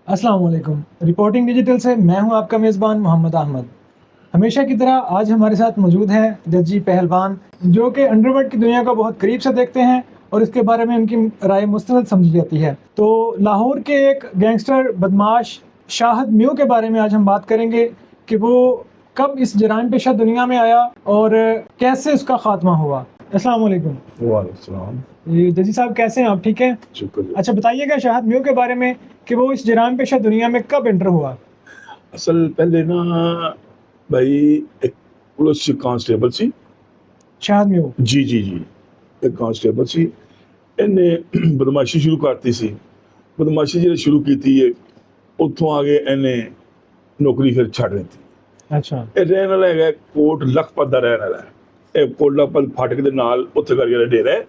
अस्सलाम वालेकुम। Reporting digital से मैं हूं आपका मेज़बान मोहम्मद अहमद। हमेशा की तरह आज हमारे साथ मौजूद हैं जज्जी पहलवान, जो कि अंडरवर्ल्ड की दुनिया को बहुत करीब से देखते हैं और इसके बारे में उनकी राय मुस्तनद समझी जाती है। तो लाहौर के एक गैंगस्टर बदमाश शाहिद म्यू के बारे में आज हम बात करेंगे कि वो कब इस जराइम पेशा दुनिया में आया और कैसे उसका खात्मा हुआ। अस्सलाम वालेकुम। वालेकुम सलाम। ये जजी साहब कैसे हैं आप, ठीक हैं? शुक्रिया। अच्छा बताइएगा शाहिद म्यू के बारे में कि वो इस जराइम पेशा दुनिया में कब एंटर हुआ। असल पहले ना भाई एक पुलिस कांस्टेबल सी। शाहिद म्यू जी जी जी, एक कांस्टेबल सी। ਇਹਨੇ ਬਦਮਾਸ਼ੀ ਸ਼ੁਰੂ ਕਰਤੀ ਸੀ। ਬਦਮਾਸ਼ੀ ਜਿਹੜੀ ਸ਼ੁਰੂ ਕੀਤੀ ਹੈ ਉੱਥੋਂ ਆ ਕੇ ਇਹਨੇ ਨੌਕਰੀ ਫਿਰ ਛੱਡ ਦਿੱਤੀ। अच्छा ਇਹ ਰਹਿਣ ਵਾਲਾ ਹੈਗਾ ਕੋਟ ਲਖਪਤ ਦਾ ਰਹਿਣ ਵਾਲਾ ਹੈ। ਇਹ ਕੋਟ ਲਖਪਤ ਫਾਟਕ ਦੇ ਨਾਲ ਉੱਥੇ ਕਰਕੇ ਡੇਰਾ ਹੈ,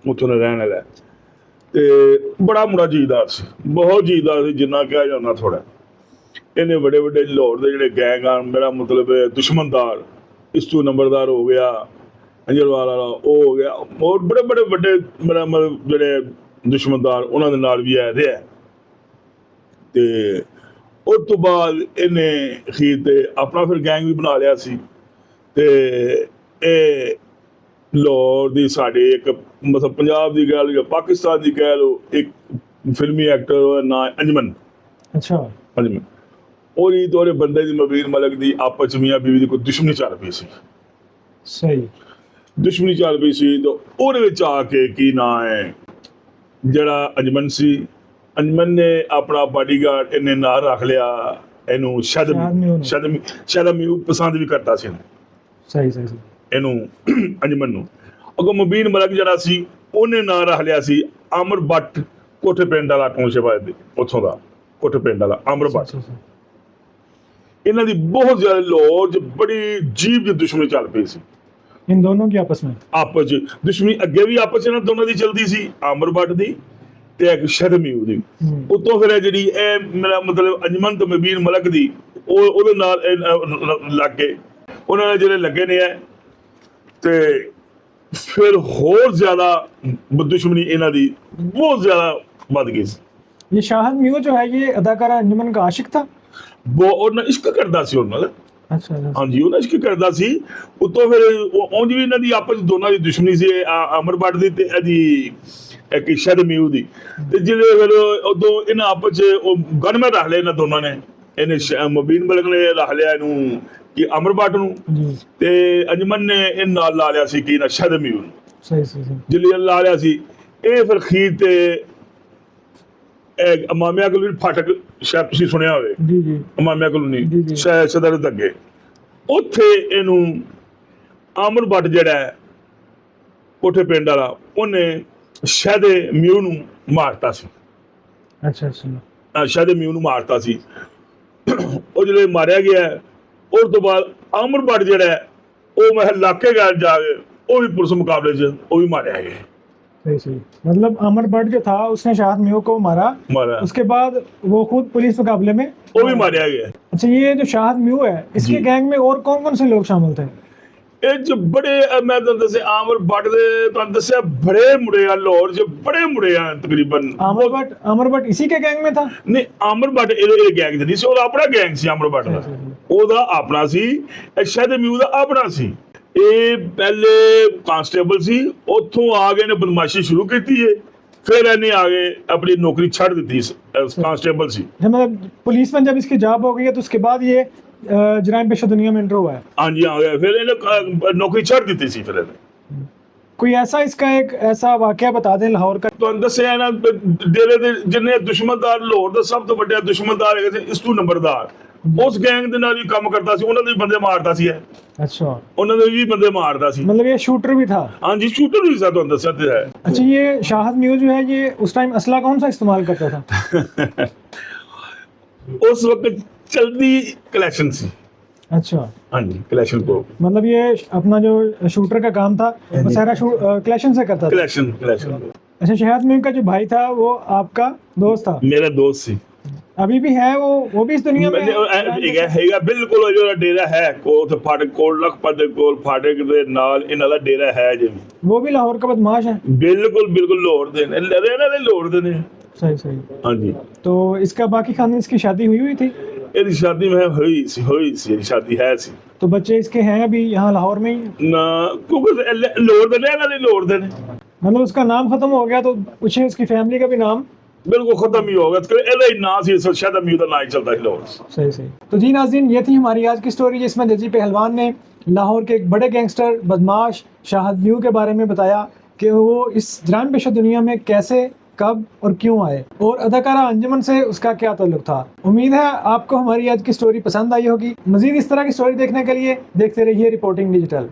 ਉੱਥੋਂ ਦਾ ਰਹਿਣ ਵਾਲਾ ਹੈ। ਤੇ ਬੜਾ ਮੁੰਡਾ ਜੀਦਾਰ ਸੀ, ਬਹੁਤ ਜੀਦਾਰ ਸੀ, ਜਿੰਨਾ ਕਿਹਾ ਜਾਂਦਾ ਥੋੜਾ। ਇਹਨੇ ਵੱਡੇ ਵੱਡੇ ਲਾਹੌਰ ਦੇ ਜਿਹੜੇ ਗੈਂਗ ਆ, ਮੇਰਾ ਮਤਲਬ ਦੁਸ਼ਮਨਦਾਰ, ਇਸ ਤੋਂ ਨੰਬਰਦਾਰ ਹੋ ਗਿਆ, ਅੰਜਲਵਾਲ ਵਾਲਾ ਉਹ ਹੋ ਗਿਆ, ਹੋਰ ਬੜੇ ਬੜੇ ਵੱਡੇ ਮੇਰਾ ਮਤਲਬ ਜਿਹੜੇ ਦੁਸ਼ਮਨਦਾਰ ਉਹਨਾਂ ਦੇ ਨਾਲ ਵੀ ਆ ਰਿਹਾ। ਤੇ ਉਸ ਤੋਂ ਬਾਅਦ ਇਹਨੇ ਅਖੀਰ ਤੇ ਆਪਣਾ ਫਿਰ ਗੈਂਗ ਵੀ ਬਣਾ ਲਿਆ ਸੀ। ਤੇ ਇਹ ਲਾਹੌਰ ਦੀ ਸਾਡੇ ਇੱਕ ਮਤਲਬ ਪੰਜਾਬ ਦੀ ਕਹਿ ਲਓ ਜਾਂ ਪਾਕਿਸਤਾਨ ਦੀ ਕਹਿ ਲਓ, ਇੱਕ ਫਿਲਮੀ ਐਕਟਰ ਉਹਦਾ ਨਾਂ ਅੰਜਮਨ। अच्छा ਅੰਜਮਨ ਉਹਦੀ ਤੇ ਉਹਦੇ ਬੰਦੇ ਦੀ ਮਬੀਰ ਮਲਕ ਦੀ ਆਪਸ 'ਚ ਮੀਆਂ ਬੀਵੀ ਦੀ ਕੋਈ ਦੁਸ਼ਮਣੀ ਚੱਲ ਪਈ ਸੀ। सही ਦੁਸ਼ਮਣੀ ਚੱਲ ਪਈ ਸੀ ਤਾਂ ਉਹਦੇ ਵਿੱਚ ਆ ਕੇ ਕੀ ਨਾਂ ਹੈ ਜਿਹੜਾ ਅੰਜਮਨ ਸੀ, ਅੰਜਮਨ ਨੇ ਆਪਣਾ ਬਾਡੀਗਾਰਡ ਇਹਨੇ ਨਾਲ ਰੱਖ ਲਿਆ ਇਹਨੂੰ ਸ਼ਦਮੀ ਪਸੰਦ ਵੀ ਕਰਦਾ ਸੀ सही सही सही ਇਹਨੂੰ ਅੰਜਮਨ ਨੂੰ। ਅੱਗੋਂ ਮੁਬੀਨ ਮਲਕ ਜਿਹੜਾ ਸੀ ਉਹਨੇ ਨਾਂ ਰੱਖ ਲਿਆ ਸੀ ਅਮਰ ਬੱਟ, ਕੋਠੇ ਪਿੰਡ ਵਾਲਾ ਟਾਊਨਸ਼ਿਪ ਦੇ ਉੱਥੋਂ ਦਾ, ਕੋਠੇ ਪਿੰਡ ਵਾਲਾ ਅਮਰ ਬੱਟ। सही, सही। ਇਹਨਾਂ ਦੀ ਬਹੁਤ ਜ਼ਿਆਦਾ ਲਾਹੌਰ 'ਚ ਬੜੀ ਅਜੀਬ ਜਿਹੀ ਦੁਸ਼ਮਣੀ ਚੱਲ ਪਈ ਸੀ इन दोनों की आपस में। ਆਪਸ 'ਚ। ਦੁਸ਼ਮਣੀ ਅੱਗੇ ਵੀ ਆਪਸ 'ਚ ਇਹਨਾਂ ਦੋਨਾਂ ਦੀ ਚੱਲਦੀ ਸੀ, ਅਮਰ ਬੱਟ ਦੀ ਤੇ ਇੱਕ ਸ਼ਦਮੀ ਉਹਦੀ। ਉਤੋਂ ਫਿਰ ਇਹ ਜਿਹੜੀ ਇਹ ਮੇਰਾ ਮਤਲਬ ਅੰਜਮਨ ਤੇ ਮੁਬੀਨ ਮਲਕ ਦੀ ਉਹਦੇ ਨਾਲ ਲੱਗ ਗਏ, ਉਹਨਾਂ ਨੇ ਜਿਹੜੇ ਲੱਗੇ ਨੇ ਹੈ ਤੇ ਫਿਰ ਹੋਰ ਜ਼ਿਆਦਾ ਦੁਸ਼ਮਣੀ ਇਹਨਾਂ ਦੀ ਬਹੁਤ ਜ਼ਿਆਦਾ ਵੱਧ ਗਈ ਸੀ। ये शाहिद म्यू जो है ये अदाकारा अंजुमन का आशिक था। ਉਹਨਾਂ ਇਸ਼ਕ ਕਰਦਾ ਸੀ ਉਹਨਾਂ ਨਾਲ। अच्छा अच्छा। ਹਾਂਜੀ ਉਹਨਾਂ ਇਸ਼ਕ ਕਰਦਾ ਸੀ। ਉਤੋਂ ਫਿਰ ਉਂਝ ਵੀ ਇਹਨਾਂ ਦੀ ਆਪਸ 'ਚ ਦੋਨਾਂ ਦੀ ਦੁਸ਼ਮਣੀ ਸੀ, ਅਮਰ ਬੱਟ ਦੀ ਤੇ ਇਹਦੀ ਇੱਕ ਸ਼ਦਮੀ ਉਹਦੀ। ਤੇ ਜਿਹੜੇ ਫਿਰ ਉਦੋਂ ਇਹਨਾਂ ਆਪਸ 'ਚ ਉਹ ਗਨਮੈਨ ਰੱਖ ਲਿਆ ਇਹਨਾਂ ਦੋਨਾਂ ਨੇ। ਇਹਨੇ ਮੁਬੀਨ ਮਲਕ ਨੇ ਰੱਖ ਲਿਆ ਇਹਨੂੰ ਕਿ ਅਮਰ ਬੱਟ ਨੂੰ, जी ਤੇ ਅੰਜਮਨ ਨੇ ਇਹ ਨਾਲ ਲਾ ਲਿਆ ਸੀ ਕਿ ਨਾ ਸ਼ਦਮੀ ਨੂੰ। सही सही सही। ਜਿੱਲੀ ਲਾ ਲਿਆ ਸੀ ਇਹ ਫਿਰ ਖੀਰ ਤੇ ਇਮਾਮੀਆ ਕਲੋਨੀ ਫਾਟਕ, ਸ਼ਾਇਦ ਤੁਸੀਂ ਸੁਣਿਆ ਹੋਵੇ, जी जी ਇਮਾਮੀਆ ਕਲੋਨੀ ਜੀ, ਜੀ। ਸਦਰ ਦੇ ਅੱਗੇ, ਉੱਥੇ ਇਹਨੂੰ ਅਮਰ ਬੱਟ ਜਿਹੜਾ ਹੈ ਕੋਠੇ ਪਿੰਡ ਵਾਲਾ, ਉਹਨੇ ਸ਼ਾਹਦੇ ਮਿਊ ਨੂੰ ਮਾਰਤਾ ਸੀ। अच्छा अच्छा। ਸ਼ਾਹਦੇ ਮਿਊ ਨੂੰ ਮਾਰਤਾ ਸੀ। ਉਹ ਜਿਹੜੇ ਮਾਰਿਆ ਗਿਆ ਉਸ ਤੋਂ ਬਾਅਦ ਅਮਰ ਬੱਟ ਜਿਹੜਾ ਹੈ ਉਹ ਮੈਂ ਇਲਾਕੇ ਗੈਰ ਜਾ ਕੇ ਉਹ ਵੀ ਪੁਲਿਸ ਮੁਕਾਬਲੇ 'ਚ ਉਹ ਵੀ ਮਾਰਿਆ ਗਿਆ। सही सही। मतलब अमर भट्ट जो था उसने शाहिद म्यू को मारा, उसके बाद वो खुद पुलिस मुकाबले में ਉਹ ਵੀ ਮਾਰਿਆ ਗਿਆ। अच्छा ये जो शाहिद म्यू है इसके जी। गैंग में और कौन कौन से लोग शामिल थे? ਇਹ 'ਚ ਬੜੇ ਮੈਂ ਤੁਹਾਨੂੰ ਦੱਸਿਆ ਅਮਰ ਬੱਟ ਦੇ, ਤੁਹਾਨੂੰ ਦੱਸਿਆ ਬੜੇ ਮੁੰਡੇ ਆ ਲਾਹੌਰ 'ਚ, ਬੜੇ ਮੁੰਡੇ ਆ ਤਕਰੀਬਨ। अमर भट्ट इसी के गैंग में था? ਨਹੀਂ ਅਮਰ ਬੱਟ ਇਹ ਗੈਂਗ ਦੇ ਨਹੀਂ ਸੀ, ਉਹਦਾ ਆਪਣਾ ਗੈਂਗ ਸੀ ਅਮਰ ਬੱਟ ਦਾ, ਉਹਦਾ ਆਪਣਾ ਸੀ। ਸ਼ਾਇਦ ਮਿਊ ਦਾ ਆਪਣਾ ਸੀ। ਇਹ ਪਹਿਲੇ ਕਾਂਸਟੇਬਲ ਸੀ, ਉੱਥੋਂ ਆ ਗਏ ਨੇ ਬਦਮਾਸ਼ੀ ਸ਼ੁਰੂ ਕੀਤੀ ਹੈ, फिर ਇਹਨੇ आ गए अपनी नौकरी छाड़ दी थी, कांस्टेबल सी। मतलब पुलिस में जब इसकी जॉब हो गई है तो उसके बाद ये जराइम पेशा दुनिया में एंटर हुआ है। हाँ जी, आ गया, फिर इन्हें नौकरी छाड़ दी थी फिर इन्हें। कोई ऐसा इसका एक ऐसा वाकया बता दें लाहौर का। ਤੁਹਾਨੂੰ ਦੱਸਿਆ ਨਾ ਡੇਰੇ ਦੇ ਜਿੰਨੇ ਦੁਸ਼ਮਨਦਾਰ ਲਾਹੌਰ ਦਾ ਸਭ ਤੋਂ ਵੱਡਾ ਦੁਸ਼ਮਨਦਾਰ ਹੈਗੇ ਸੀ ਇਸ ਤੋਂ ਨੰਬਰਦਾਰ, ਉਸ ਗੈਂਗ ਦੇ ਨਾਲ ਵੀ ਕੰਮ ਕਰਦਾ ਸੀ, ਉਹਨਾਂ ਦੇ ਵੀ ਬੰਦੇ ਮਾਰਦਾ ਸੀ ਇਹ। अच्छा, ਉਹਨਾਂ ਦੇ ਵੀ ਬੰਦੇ ਮਾਰਦਾ ਸੀ। मतलब ये शूटर भी था? हाँ जी, शूटर भी था, ਤੁਹਾਨੂੰ ਦੱਸਿਆ ਤੇ ਹੈ। अच्छा, ये शाहिद म्यू जो है ये उस टाइम असला कौन सा इस्तेमाल करता था? उस वक्त चलती कलेक्शन सी। अच्छा, हाँ जी, कलेक्शन को मतलब ये अपना जो शूटर का काम था वो सारा कलेक्शन से करता था। कलेक्शन अच्छा, शाहिद म्यू का जो भाई था वो आपका दोस्त था? मेरा दोस्त सी। अभी भी है वो भी इस दुनिया में ਹੈਗਾ ਬਿਲਕੁਲ। ਉਹ ਜਿਹੜਾ ਡੇਰਾ ਹੈ ਕੋਲ ਫਾਟਕ ਕੋਲ ਲਖਪਤ ਦੇ ਕੋਲ ਫਾਟਕ ਦੇ ਨਾਲ ਇਹਨਾਂ ਦਾ ਡੇਰਾ ਹੈ ਜੀ। वो भी लाहौर का बदमाश है? ਬਿਲकुल ਬਿਲकुल ਲਾਹੌਰ ਦੇ ਨੇ, ਇਹਨਾਂ ਦੇ ਲਾਹੌਰ ਦੇ ਨੇ। सही सही। हाँ जी, तो इसका बाकी खानदान, इसकी शादी हुई थी? ਇਹਦੀ ਸ਼ਾਦੀ ਮੈਂ ਹੋਈ ਸੀ ਇਹਦੀ ਸ਼ਾਦੀ ਹੈ ਸੀ तो बच्चे इसके हैं अभी यहाँ लाहौर में ही? ਨਾ, ਕਿਉਂਕਿ ਲੋੜ ਦੇ ਨੇ ਇਹਨਾਂ ਦੀ ਲੋੜ ਦੇ ਨੇ, मतलब उसका नाम खत्म हो गया तो पूछे उसकी फैमिली का भी नाम? बिल्कुल खत्म ही होगा, ਇਹਦਾ ਹੀ ਨਾਂ ਸੀ, शायद अमीर ਦਾ ਨਾਂ ਹੀ ਚੱਲਦਾ ਸੀ ਲੋੜ। सही सही। तो जी नाज़रीन, ये थी हमारी आज की स्टोरी जिसमें जजी पहलवान ने लाहौर के एक बड़े गैंगस्टर बदमाश शाहद न्यू के बारे में बताया कि वो इस जराम पेशा दुनिया में कैसे, कब और क्यों आए, और अदाकारा अंजुमन से उसका क्या ताल्लुक था। उम्मीद है आपको हमारी आज की स्टोरी पसंद आई होगी। मज़ीद इस तरह की स्टोरी देखने के लिए देखते रहिए रिपोर्टिंग डिजिटल।